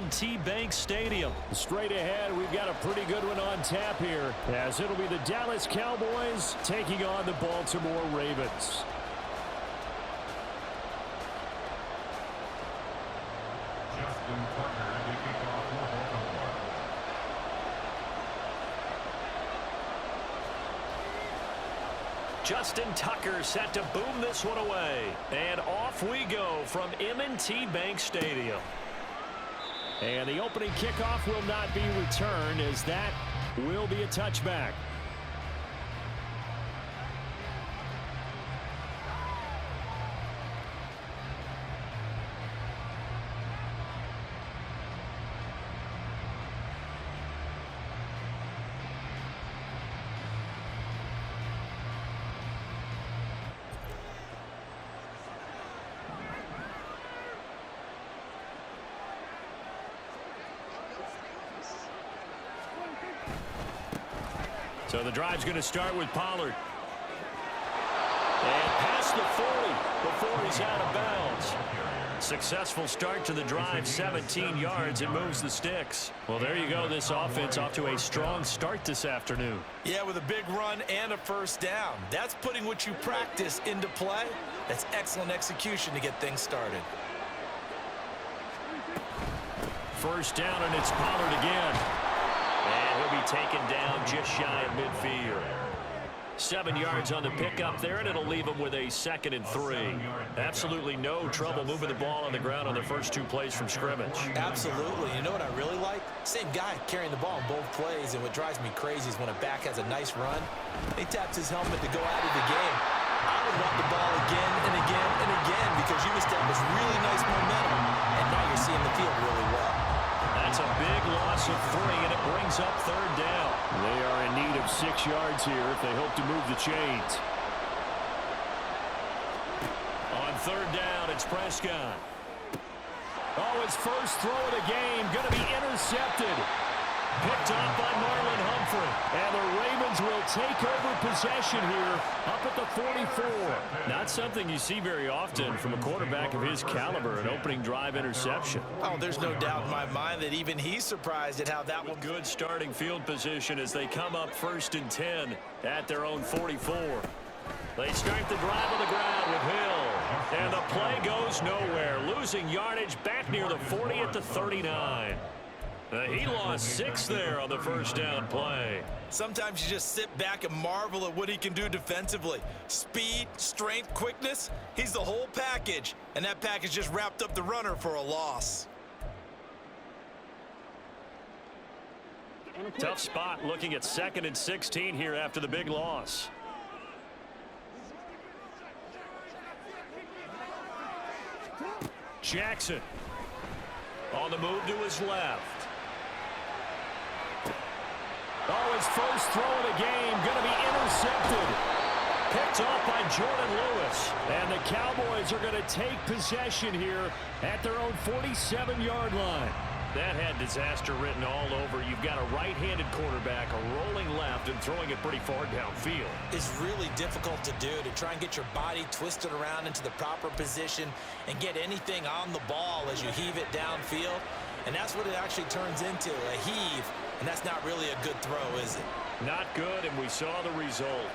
M&T Bank Stadium. Straight ahead, we've got a pretty good one on tap here, as it'll be the Dallas Cowboys taking on the Baltimore Ravens. Justin Tucker set to boom this one away. And off we go from M&T Bank Stadium. And the opening kickoff will not be returned, as that will be a touchback. So the drive's going to start with Pollard. And past the 40 before he's out of bounds. Successful start to the drive, 17 yards, and moves the sticks. Well, there you go. This offense off to a strong start this afternoon. Yeah, with a big run and a first down. That's putting what you practice into play. That's excellent execution to get things started. First down, and it's Pollard again. And he'll be taken down just shy of midfield. 7 yards on the pickup there, and it'll leave him with a 2nd and 3. Absolutely no trouble moving the ball on the ground on the first 2 plays from scrimmage. Absolutely. You know what I really like? Same guy carrying the ball in both plays, and what drives me crazy is when a back has a nice run, he taps his helmet to go out of the game. I would want the ball again and again and again because you established really nice momentum, and now you're seeing the field really well. That's a big loss of 3, and it brings up 3rd down. They are in need of 6 yards here if they hope to move the chains. On 3rd down, it's Prescott. Oh, his first throw of the game going to be intercepted. Picked off by Marlon Humphrey. And the Ravens will take over possession here up at the 44. Not something you see very often from a quarterback of his caliber, an opening drive interception. Oh, there's no doubt in my mind that even he's surprised at how that one. Good starting field position as they come up 1st and 10 at their own 44. They start the drive on the ground with Hill. And the play goes nowhere, losing yardage back near the 40 at the 39. He lost 6 there on the first down play. Sometimes you just sit back and marvel at what he can do defensively. Speed, strength, quickness, he's the whole package. And that package just wrapped up the runner for a loss. Tough spot looking at 2nd and 16 here after the big loss. Jackson on the move to his left. Oh, his first throw of the game going to be intercepted. Picked off by Jordan Lewis. And the Cowboys are going to take possession here at their own 47-yard line. That had disaster written all over. You've got a right-handed quarterback, a rolling left, and throwing it pretty far downfield. It's really difficult to do, to try and get your body twisted around into the proper position and get anything on the ball as you heave it downfield. And that's what it actually turns into, a heave. And that's not really a good throw, is it? Not good, and we saw the result.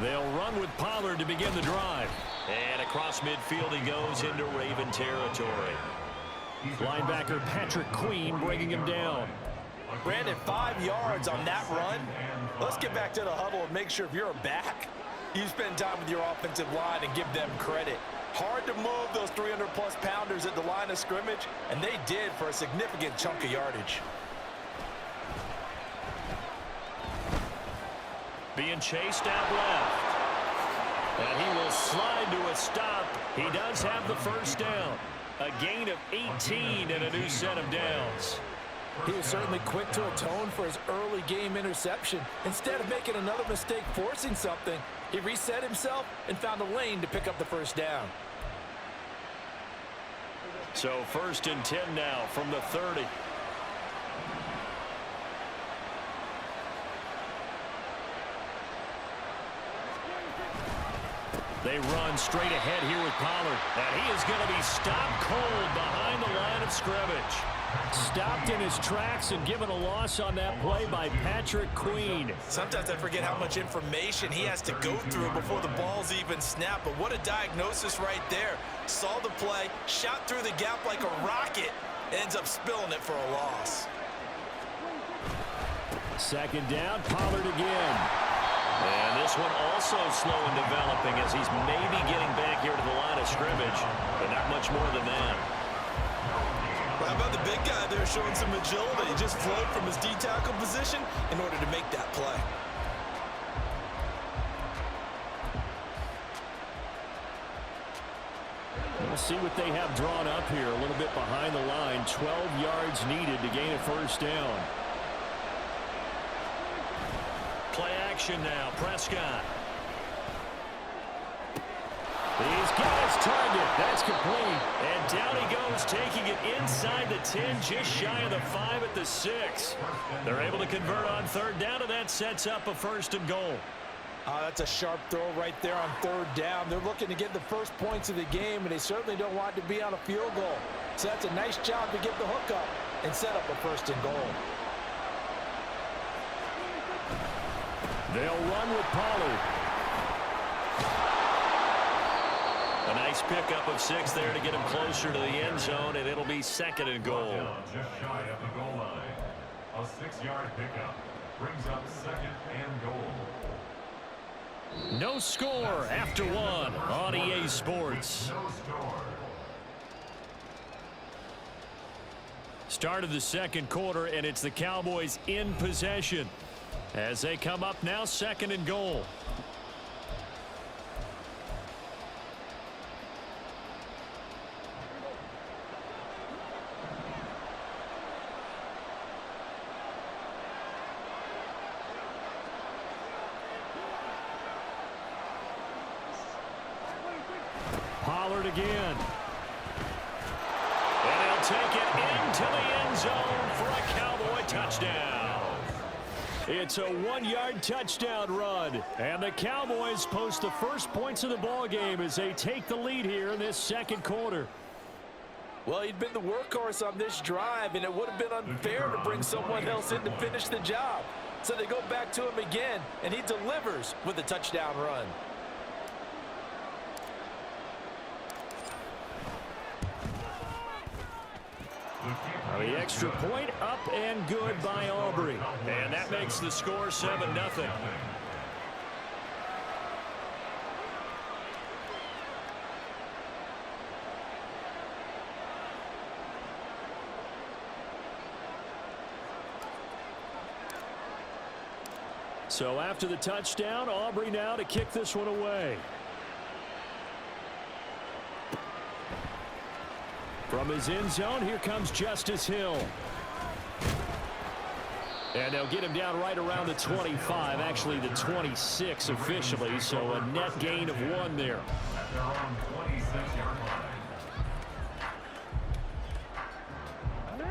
They'll run with Pollard to begin the drive. And across midfield he goes into Raven territory. Linebacker Patrick Queen bringing him down. Brandon, 5 yards on that run. Let's get back to the huddle and make sure if you're a back, you spend time with your offensive line and give them credit. Hard to move those 300-plus pounders at the line of scrimmage, and they did for a significant chunk of yardage. Being chased out left. And he will slide to a stop. He does have the first down. A gain of 18 and a new set of downs. He was certainly quick to atone for his early game interception. Instead of making another mistake forcing something, he reset himself and found a lane to pick up the first down. So 1st and 10 now from the 30. They run straight ahead here with Pollard. And he is going to be stopped cold behind the line of scrimmage. Stopped in his tracks and given a loss on that play by Patrick Queen. Sometimes I forget how much information he has to go through before the ball's even snapped. But what a diagnosis right there. Saw the play, shot through the gap like a rocket, ends up spilling it for a loss. Second down, Pollard again. And this one also slow in developing as he's maybe getting back here to the line of scrimmage, but not much more than that. How about the big guy there showing some agility? He just flowed from his D-tackle position in order to make that play. We'll see what they have drawn up here. A little bit behind the line. 12 yards needed to gain a first down. Play action now. Prescott. He's got his target. That's complete. And down he goes, taking it inside the 10, just shy of the 5 at the 6. They're able to convert on third down, and that sets up a first and goal. That's a sharp throw right there on third down. They're looking to get the first points of the game, and they certainly don't want it to be on a field goal. So that's a nice job to get the hook up and set up a first and goal. They'll run with Pollard. A nice pickup of 6 there to get him closer to the end zone, and it'll be second and goal. Just shy of the goal line. A 6-yard pickup brings up second and goal. No score after 1 on EA Sports. No score. Start of the second quarter, and it's the Cowboys in possession as they come up now second and goal. Pollard again. And he'll take it into the end zone for a Cowboy touchdown. It's a 1-yard touchdown run. And the Cowboys post the first points of the ball game as they take the lead here in this second quarter. Well, he'd been the workhorse on this drive, and it would have been unfair to bring someone else in to finish the job. So they go back to him again, and he delivers with a touchdown run. The extra point up and good by Aubrey. And that makes the score 7-0. So after the touchdown, Aubrey now to kick this one away. From his end zone, here comes Justice Hill. And they'll get him down right around the 25, actually the 26 officially, so a net gain of 1 there. At their own 26-yard line.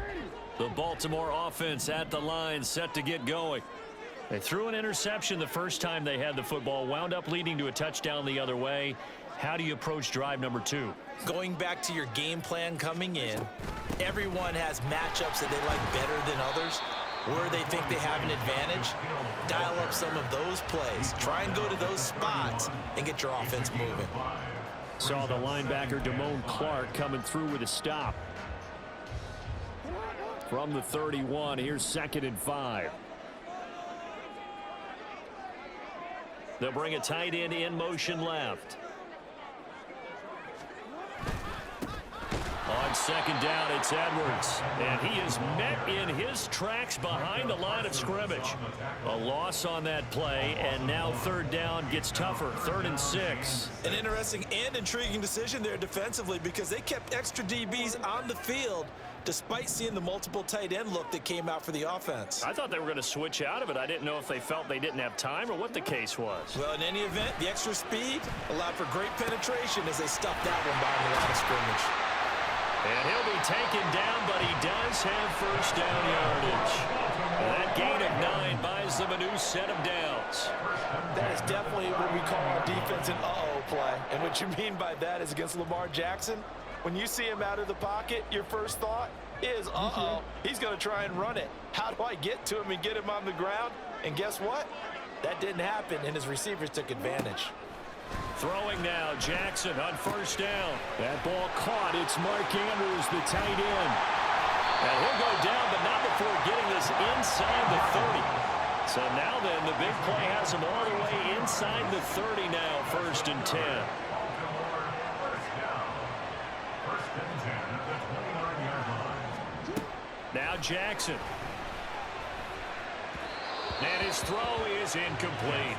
The Baltimore offense at the line, set to get going. They threw an interception the first time they had the football, wound up leading to a touchdown the other way. How do you approach drive number 2? Going back to your game plan coming in, everyone has matchups that they like better than others, where they think they have an advantage. Dial up some of those plays. Try and go to those spots and get your offense moving. Saw the linebacker Damone Clark coming through with a stop. From the 31, here's 2nd and 5. They'll bring a tight end in motion left. On second down, it's Edwards. And he is met in his tracks behind the line of scrimmage. A loss on that play, and now third down gets tougher. 3rd and 6. An interesting and intriguing decision there defensively because they kept extra DBs on the field despite seeing the multiple tight end look that came out for the offense. I thought they were going to switch out of it. I didn't know if they felt they didn't have time or what the case was. Well, in any event, the extra speed allowed for great penetration as they stuffed that one behind the line of scrimmage. And he'll be taken down, but he does have first down yardage. And that gain of 9 buys them a new set of downs. That is definitely what we call our defense an uh-oh play. And what you mean by that is against Lamar Jackson, When you see him out of the pocket, your first thought is, uh-oh, he's going to try and run it. How do I get to him and get him on the ground? And guess what? That didn't happen, and his receivers took advantage. Throwing now, Jackson on first down. That ball caught. It's Mark Andrews, the tight end. And he'll go down, but not before getting this inside the 30. So now then, the big play has him all the way inside the 30 now, 1st and 10. Now Jackson. And his throw is incomplete.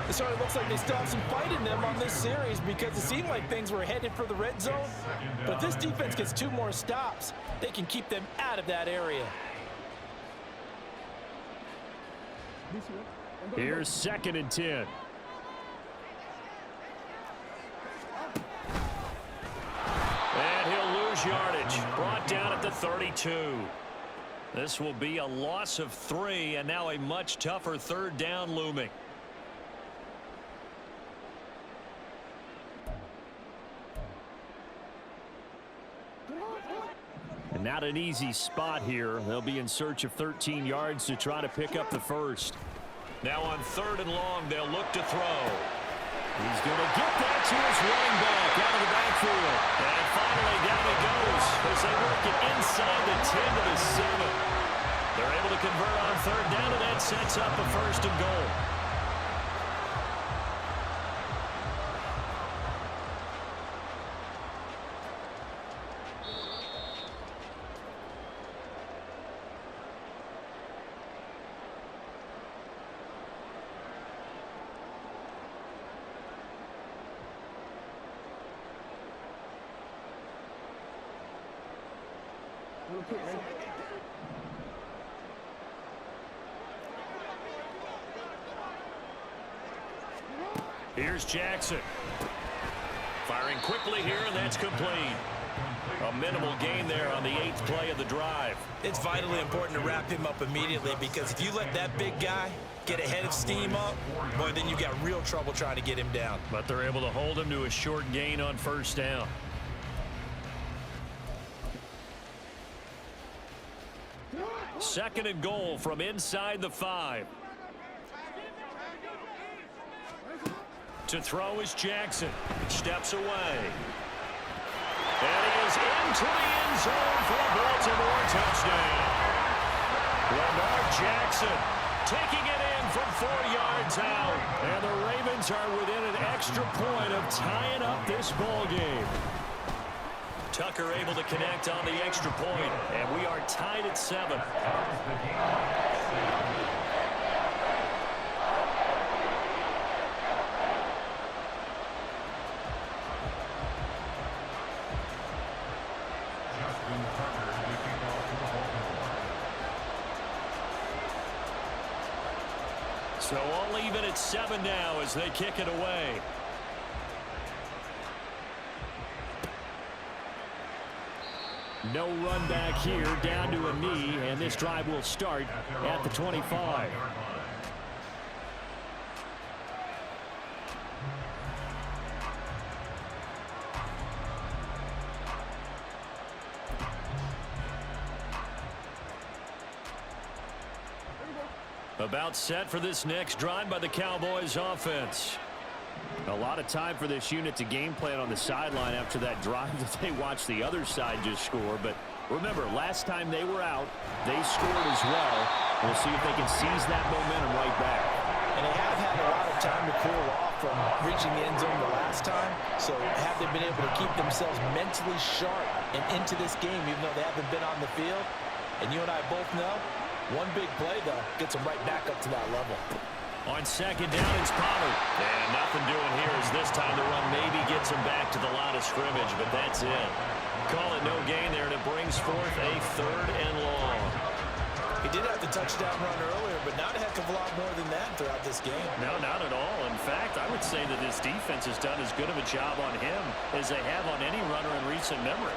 It certainly looks like they still have some fight in them on this series because it seemed like things were headed for the red zone. But if this defense gets 2 more stops, they can keep them out of that area. Here's 2nd and 10. And he'll lose yardage. Brought down at the 32. This will be a loss of 3, and now a much tougher 3rd down looming. And not an easy spot here. They'll be in search of 13 yards to try to pick up the first. Now on 3rd and long, they'll look to throw. He's going to get that to his running back out of the backfield. And finally, down he goes as they work it inside the 10 to the 7. They're able to convert on 3rd down, and that sets up a 1st and goal. Here's Jackson. Firing quickly here, and that's complete. A minimal gain there on the 8th play of the drive. It's vitally important to wrap him up immediately because if you let that big guy get a head of steam up, boy, then you got real trouble trying to get him down. But they're able to hold him to a short gain on 1st down. Second and goal from inside the 5. To throw is Jackson. Steps away. And he is into the end zone for a Baltimore touchdown. Lamar Jackson taking it in from 4 yards out. And the Ravens are within an extra point of tying up this ball game. Tucker able to connect on the extra point, and we are tied at 7. So all even at 7 now as they kick it away. No run back here, down to a knee, and this drive will start at the 25. About set for this next drive by the Cowboys offense. A lot of time for this unit to game plan on the sideline after that drive that they watched the other side just score. But remember, last time they were out, they scored as well. We'll see if they can seize that momentum right back. And they have had a lot of time to cool off from reaching the end zone the last time. So have they been able to keep themselves mentally sharp and into this game, even though they haven't been on the field? And you and I both know, one big play, though, gets them right back up to that level. On 2nd down, it's Pollard. And nothing doing here as this time the run maybe gets him back to the line of scrimmage, but that's it. Call it no gain there, and it brings forth a 3rd and long. He did have the touchdown run earlier, but not a heck of a lot more than that throughout this game. No, not at all. In fact, I would say that this defense has done as good of a job on him as they have on any runner in recent memory.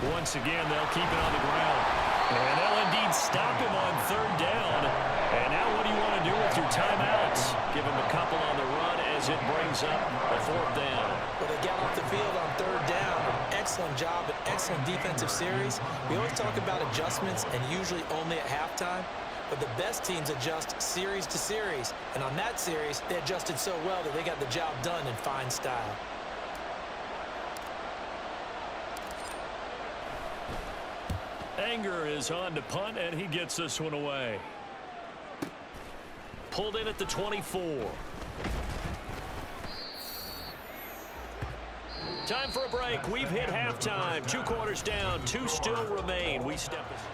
Once again, they'll keep it on the ground. And they'll indeed stop him on 3rd down. And now what do you want to do with your timeouts? Give him a couple on the run as as it brings up a 4th down. Well, they got off the field on 3rd down. Excellent job, an excellent defensive series. We always talk about adjustments and usually only at halftime. But the best teams adjust series to series. And on that series, they adjusted so well that they got the job done in fine style. Anger is on to punt, and he gets this one away. Pulled in at the 24. Time for a break. We've hit halftime. 2 quarters down. 2 still remain. We step aside.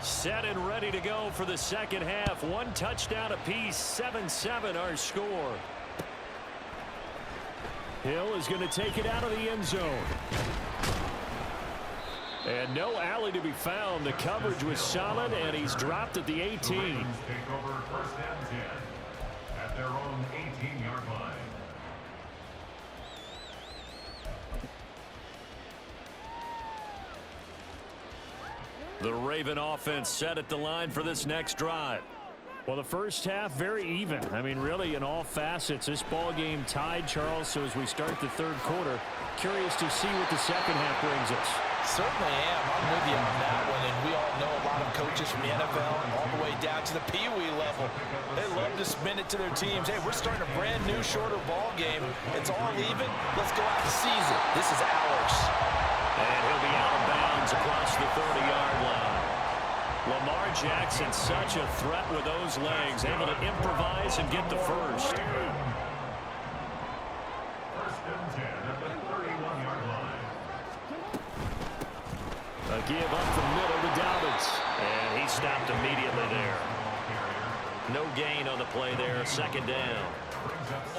Set and ready to go for the second half. 1 touchdown apiece. 7-7 our score. Hill is going to take it out of the end zone. And no alley to be found. The coverage was solid, and he's dropped at the 18. Take over 1st and 10 at their own 18-yard line. The Raven offense set at the line for this next drive. Well, the first half, very even. I mean, really, in all facets, this ball game tied, Charles. So as we start the 3rd quarter, curious to see what the second half brings us. Certainly am. I'm with you on that one. And we all know a lot of coaches from the NFL all the way down to the Pee Wee level. They love to spin it to their teams. Hey, we're starting a brand new, shorter ball game. It's all even. Let's go out to seize it. This is ours. And he'll be out of bounds across the 30-yard line. Lamar Jackson, such a threat with those legs, able to improvise and get the first. 1st and 10 at the 31-yard line. A give up the middle to Dobbins. And he stopped immediately there. No gain on the play there. 2nd down.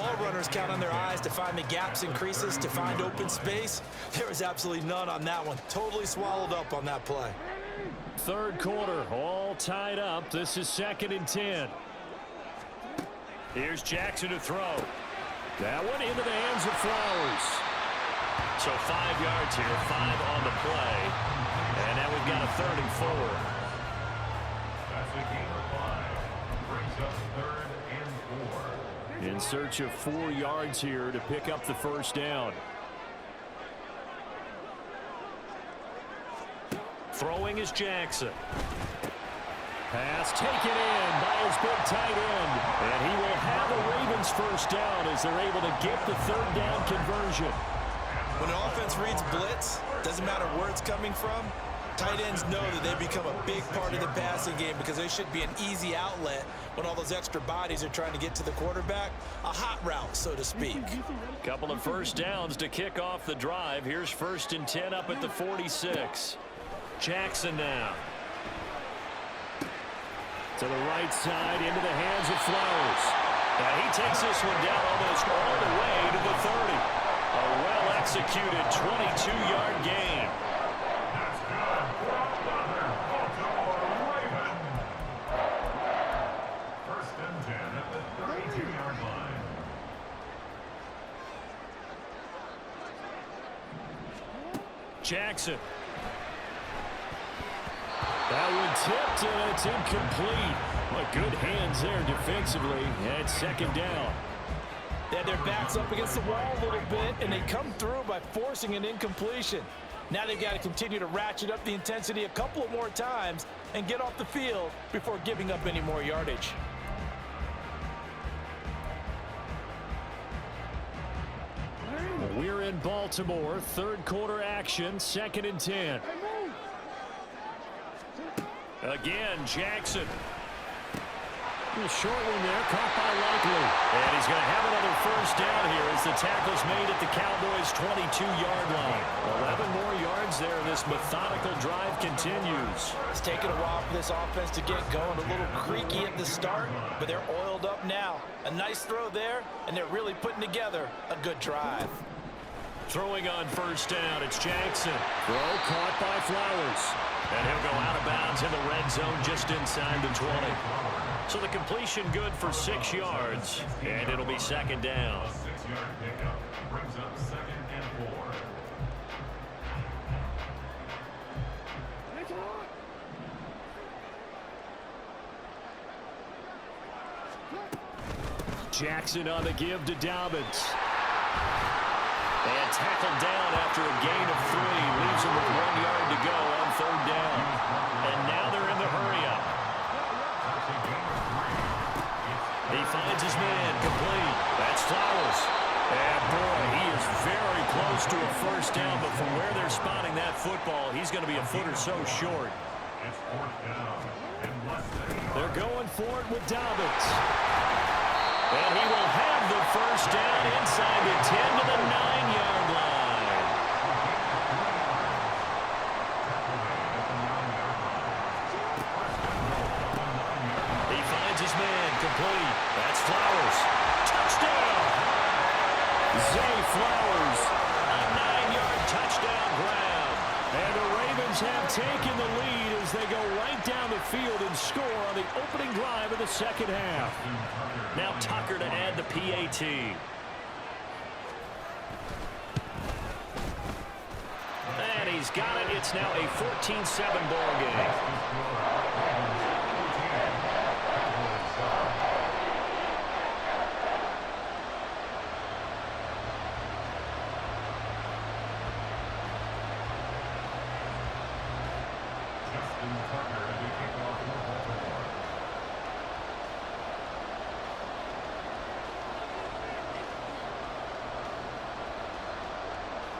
All runners count on their eyes to find the gaps and creases, to find open space. There was absolutely none on that one. Totally swallowed up on that play. 3rd quarter, all tied up. This is 2nd and 10. Here's Jackson to throw. That one into the hands of Flowers. So 5 yards here, 5 on the play. And now we've got a 3rd and 4. That's a gain of 5. Brings up 3rd and 4. In search of 4 yards here to pick up the 1st down. Throwing is Jackson. Pass taken in by his big tight end. And he will have the Ravens 1st down as they're able to get the 3rd down conversion. When an offense reads blitz, doesn't matter where it's coming from, tight ends know that they become a big part of the passing game because they should be an easy outlet when all those extra bodies are trying to get to the quarterback. A hot route, so to speak. Couple of 1st downs to kick off the drive. Here's 1st and 10 up at the 46. Jackson now. To the right side, into the hands of Flowers. And he takes this one down almost all the way to the 30. A well-executed 22-yard gain. That's good. Another Baltimore Raven. 1st and 10 at the 32-yard line. Jackson. That one tipped, and it's incomplete. But good hands there defensively at 2nd down. They had their backs up against the wall a little bit, and they come through by forcing an incompletion. Now they've got to continue to ratchet up the intensity a couple of more times and get off the field before giving up any more yardage. We're in Baltimore. 3rd quarter action, 2nd and 10. Again, Jackson. A short one there, caught by Likely. And he's going to have another 1st down here as the tackle's made at the Cowboys' 22-yard line. 11 more yards there. This methodical drive continues. It's taken a while for this offense to get going. A little creaky at the start, but they're oiled up now. A nice throw there, and they're really putting together a good drive. Throwing on 1st down, it's Jackson. Throw caught by Flowers. And he'll go out of bounds in the red zone just inside the 20. So the completion good for 6 yards, and it'll be 2nd down. A 6-yard pickup brings up 2nd and 4. Jackson on the give to Dobbins. And tackled down after a gain of 3. Leaves him with 1 yard to go on third down. And now they're in the hurry-up. He finds his man complete. That's Flowers. And boy, he is very close to a first down, but from where they're spotting that football, he's going to be a foot or so short. It's fourth down and less than 8. They're going for it with Dobbins. And he will have the first down inside the 10 to the 9-yard line. He finds his man complete. That's Flowers. Touchdown! Zay Flowers, a 9-yard touchdown grab. And the Ravens have taken the lead as they go right down the field and score on the opening drive of the second half. Now Tucker to add the PAT. And he's got it. It's now a 14-7 ball game.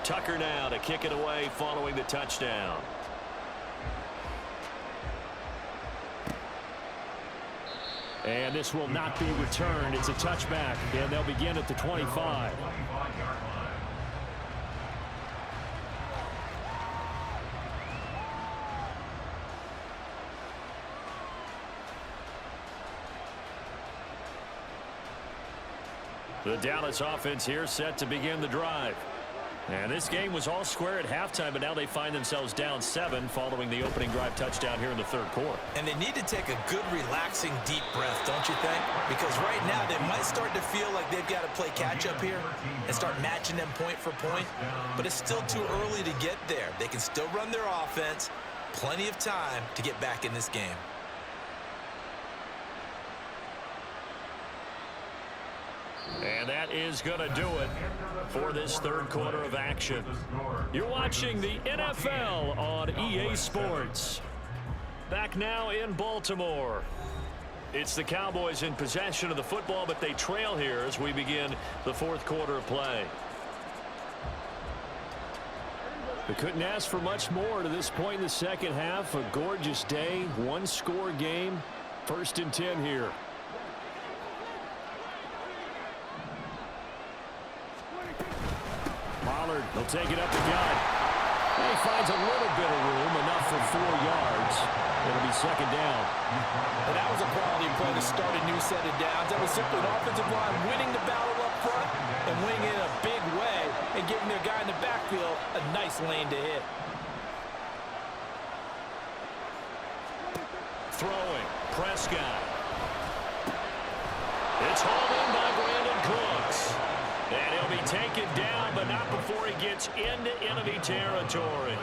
Tucker now to kick it away following the touchdown. And this will not be returned. It's a touchback, and they'll begin at the 25. The Dallas offense here set to begin the drive. And this game was all square at halftime, but now they find themselves down 7 following the opening drive touchdown here in the third quarter. And they need to take a good, relaxing, deep breath, don't you think? Because right now they might start to feel like they've got to play catch-up here and start matching them point for point. But it's still too early to get there. They can still run their offense. Plenty of time to get back in this game. And that is going to do it for this third quarter of action. You're watching the NFL on EA Sports. Back now in Baltimore. It's the Cowboys in possession of the football, but they trail here as we begin the fourth quarter of play. They couldn't ask for much more to this point in the second half. A gorgeous day, one-score game. 1st and 10 here. Pollard, he'll take it up the gut. He finds a little bit of room, enough for 4 yards. It'll be second down. And that was a quality play to start a new set of downs. That was simply an offensive line winning the battle up front and winning it in a big way and giving their guy in the backfield a nice lane to hit. Throwing, Prescott. It's hauled in by Brandon Cooks. And he'll be taken down, but not before he gets into enemy territory.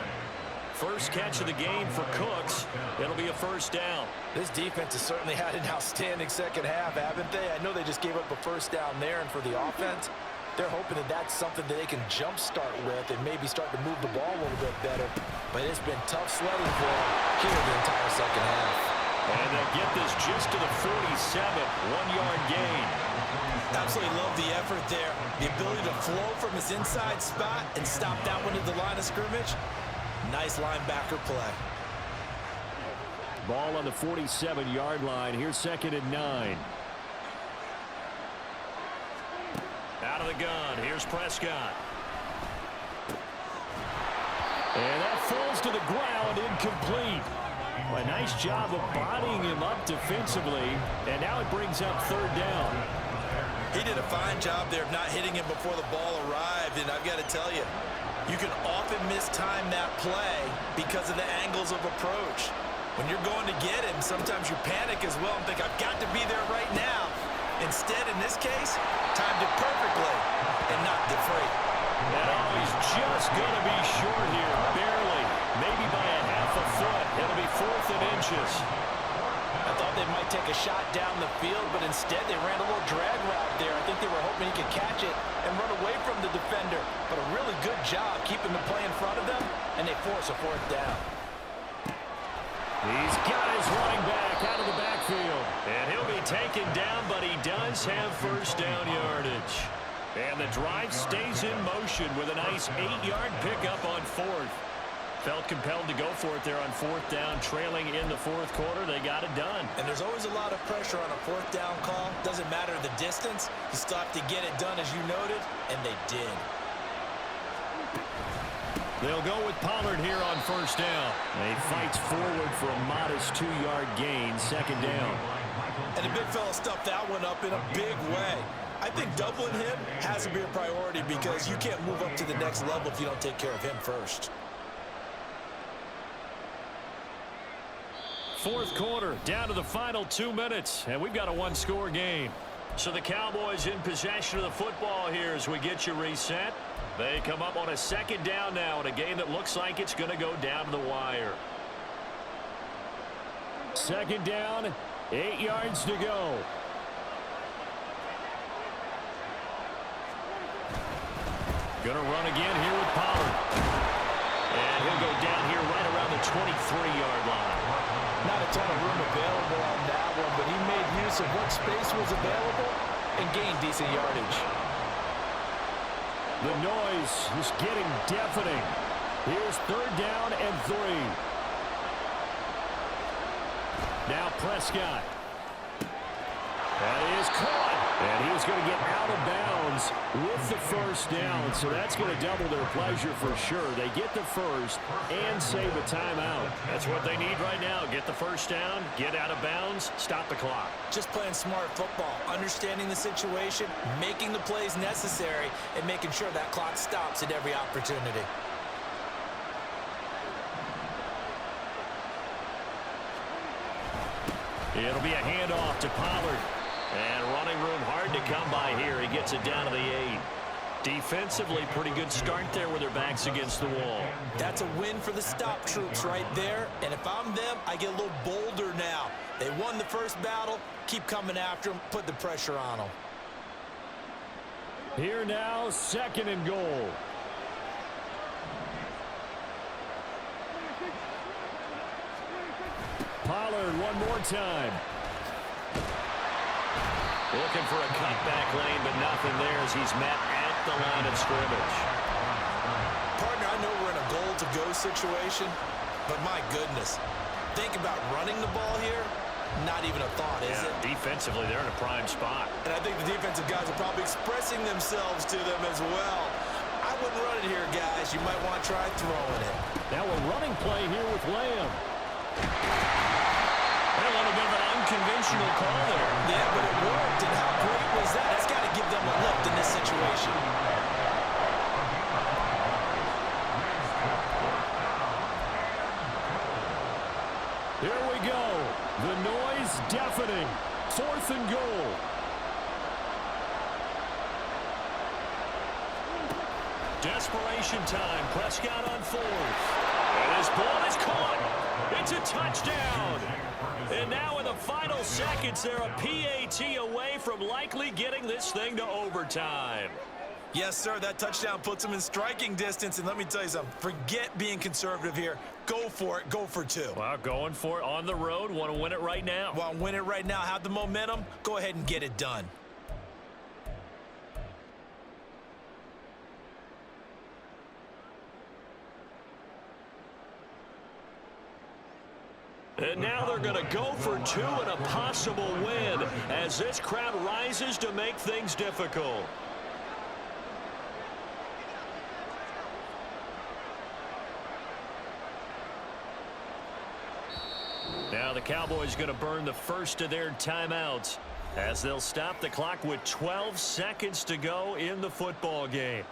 First catch of the game for Cooks. It'll be a first down. This defense has certainly had an outstanding second half, haven't they? I know they just gave up a first down there, and for the offense, they're hoping that that's something that they can jumpstart with and maybe start to move the ball a little bit better. But it's been tough sledding for them here the entire second half. And they get this just to the 47, 1-yard gain. Absolutely love the effort there. The ability to flow from his inside spot and stop that one at the line of scrimmage. Nice linebacker play. Ball on the 47-yard line. Here's 2nd and 9. Out of the gun. Here's Prescott. And that falls to the ground, incomplete. A nice job of bodying him up defensively. And now it brings up 3rd down. He did a fine job there of not hitting him before the ball arrived, and I've got to tell you, you can often mistime that play because of the angles of approach. When you're going to get him, sometimes you panic as well and think, I've got to be there right now. Instead, in this case, timed it perfectly and knocked it free. And he's just going to be short here, barely, maybe by a half a foot. It'll be 4th and inches. I thought they might might take a shot down the field, but instead they ran a little drag route there. I think they were hoping he could catch it and run away from the defender. But a really good job keeping the play in front of them, and they force a fourth down. He's got his running back out of the backfield. And he'll be taken down, but he does have first down yardage. And the drive stays in motion with a nice 8-yard pickup on fourth. Felt compelled to go for it there on fourth down, trailing in the fourth quarter. They got it done. And there's always a lot of pressure on a fourth down call. Doesn't matter the distance. You still have to get it done, as you noted, and they did. They'll go with Pollard here on first down. He fights forward for a modest 2-yard gain, second down. And the big fella stuffed that one up in a big way. I think doubling him has to be a priority because you can't move up to the next level if you don't take care of him first. Fourth quarter, down to the final 2 minutes, and we've got a one-score game. So the Cowboys in possession of the football here as we get you reset. They come up on a second down now in a game that looks like it's going to go down to the wire. Second down, 8 yards to go. Going to run again here with Pollard. And he'll go down here right around the 23-yard line. Not a ton of room available on that one, but he made use of what space was available and gained decent yardage. The noise is getting deafening. Here's third down and 3. Now Prescott. That is caught. And he is going to get out of bounds with the first down. So that's going to double their pleasure for sure. They get the first and save a timeout. That's what they need right now. Get the first down, get out of bounds, stop the clock. Just playing smart football, understanding the situation, making the plays necessary, and making sure that clock stops at every opportunity. It'll be a handoff to Pollard. And running room hard to come by here. He gets it down to the 8. Defensively, pretty good start there with their backs against the wall. That's a win for the stop troops right there. And if I'm them, I get a little bolder now. They won the first battle. Keep coming after them. Put the pressure on them. Here now, second and goal. Pollard one more time. Looking for a cutback lane, but nothing there as he's met at the line of scrimmage. Partner, I know we're in a goal-to-go situation, but my goodness, think about running the ball here. Not even a thought, is it? Defensively, they're in a prime spot. And I think the defensive guys are probably expressing themselves to them as well. I wouldn't run it here, guys. You might want to try throwing it. Now a running play here with Lamb. A little bit of an unconventional call there. Yeah, but it worked. And how great was that? That's got to give them a lift in this situation. Here we go. The noise deafening. Fourth and goal. Desperation time. Prescott on fourth. And his ball is caught. It's a touchdown. And now in the final seconds, they're a PAT away from likely getting this thing to overtime. Yes, sir. That touchdown puts them in striking distance. And let me tell you something. Forget being conservative here. Go for it. Go for 2. Well, going for it on the road. Want to win it right now. Want to win it right now. Have the momentum. Go ahead and get it done. And now they're going to go for 2 and a possible win as this crowd rises to make things difficult. Now the Cowboys going to burn the first of their timeouts as they'll stop the clock with 12 seconds to go in the football game.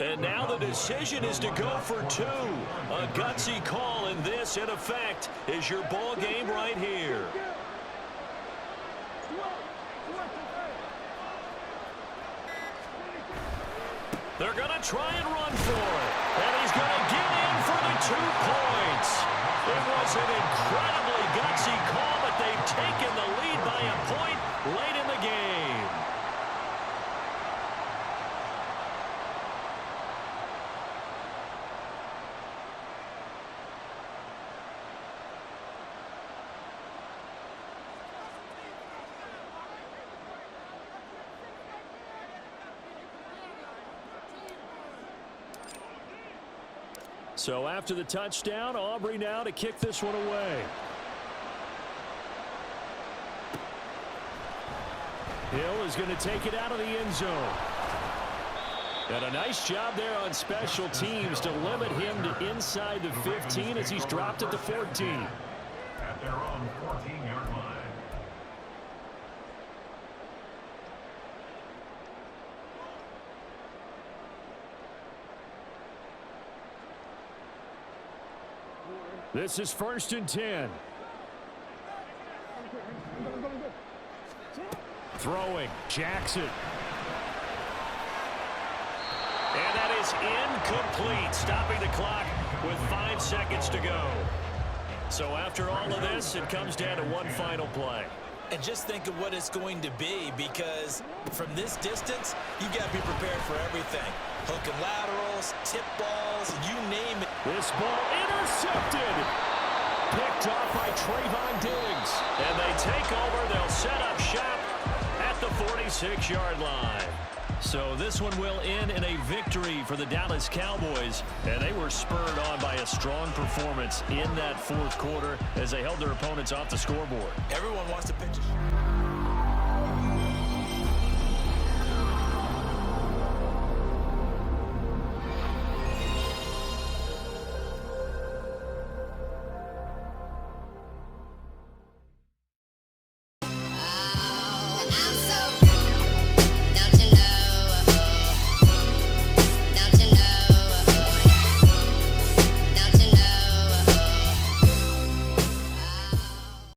And now the decision is to go for two. A gutsy call, and this, in effect, is your ball game right here. They're going to try and run for it. And he's going to get in for the 2 points. It was an incredibly gutsy call, but they've taken the lead by a point late in the game. So after the touchdown, Aubrey now to kick this one away. Hill is going to take it out of the end zone. And a nice job there on special teams to limit him to inside the 15 as he's dropped at the 14. At their own 14-yard line. This is 1st and 10. Throwing, Jackson. And that is incomplete, stopping the clock with 5 seconds to go. So after all of this, it comes down to one final play. And just think of what it's going to be, because from this distance, you've got to be prepared for everything. Hook and laterals, tip balls, you name it. This ball intercepted. Picked off by Trayvon Diggs. And they take over. They'll set up shop at the 46-yard line. So this one will end in a victory for the Dallas Cowboys. And they were spurred on by a strong performance in that 4th quarter as they held their opponents off the scoreboard. Everyone wants to pitch a